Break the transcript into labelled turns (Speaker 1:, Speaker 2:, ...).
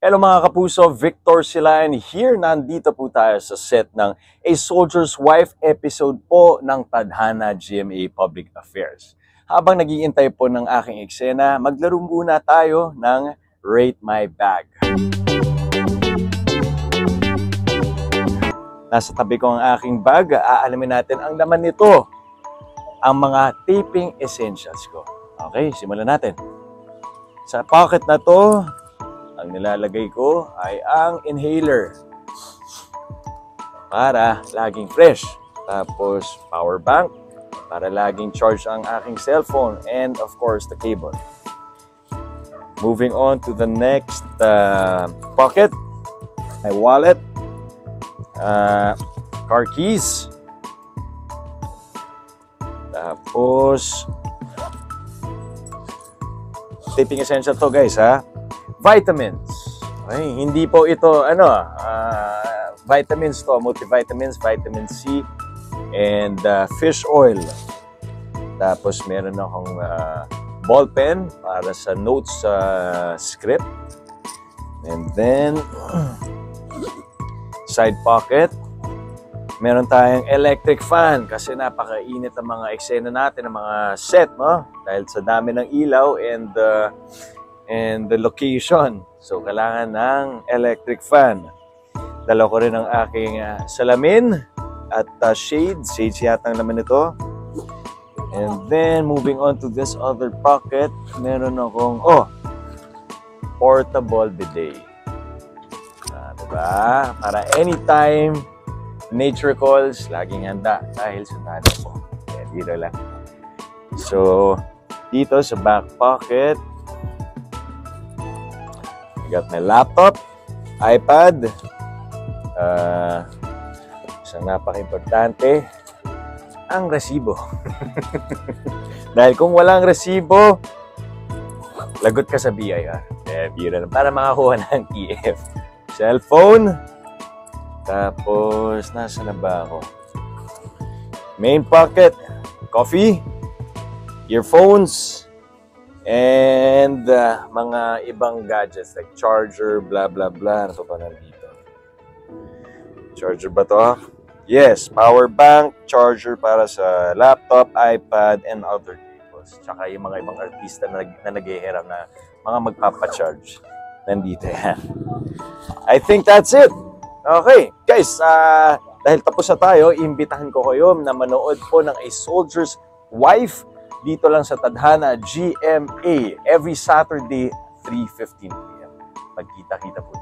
Speaker 1: Hello mga kapuso, Victor sila and here nandito po tayo sa set ng A Soldier's Wife episode po ng Tadhana GMA Public Affairs. Habang nag-iintay po ng aking eksena, maglaro muna tayo ng Rate My Bag. Nasa tabi ko ang aking bag, aalamin natin ang laman nito, ang mga taping essentials ko. Okay, simulan natin. Sa pocket na to, ang nilalagay ko ay ang inhaler para laging fresh. Tapos power bank para laging charge ang aking cellphone, and of course the cable. Moving on to the next pocket, my wallet, car keys, tapos taping essential to guys ha. Vitamins. Okay, hindi po ito vitamins to, multivitamins, vitamin C, and fish oil. Tapos meron akong ball pen para sa notes script. And then side pocket, meron tayong electric fan kasi napakainit ang mga eksena natin, ang mga set, no? Dahil sa dami ng ilaw and the location. So, kailangan ng electric fan. Dala ko rin ang aking salamin at shades. Shades yata ang laman nito. And then, moving on to this other pocket, meron akong, portable bidet. Diba? Para anytime nature calls, laging handa dahil sundalo ko. Kaya dito lang. So, dito sa back pocket, got my laptop, iPad, isang napaka-importante, ang resibo. Dahil kung walang resibo, lagot ka sa BIR. Para makakuha ng TF. Cellphone, tapos nasa na ba ako? Main pocket, coffee, earphones, and mga ibang gadgets like charger, blah blah blah. Ano pa nandito? Charger ba to? Yes, power bank, charger para sa laptop, iPad, and other cables. Tsaka yung mga ibang artista na naghihiram na mga magpapacharge. Nandito yan. I think that's it. Okay, guys, dahil tapos na tayo, imbitahan ko kayo na manood po ng A Soldier's Wife dito lang sa Tadhana GMA every Saturday 3:15 p.m. Magkita-kita po.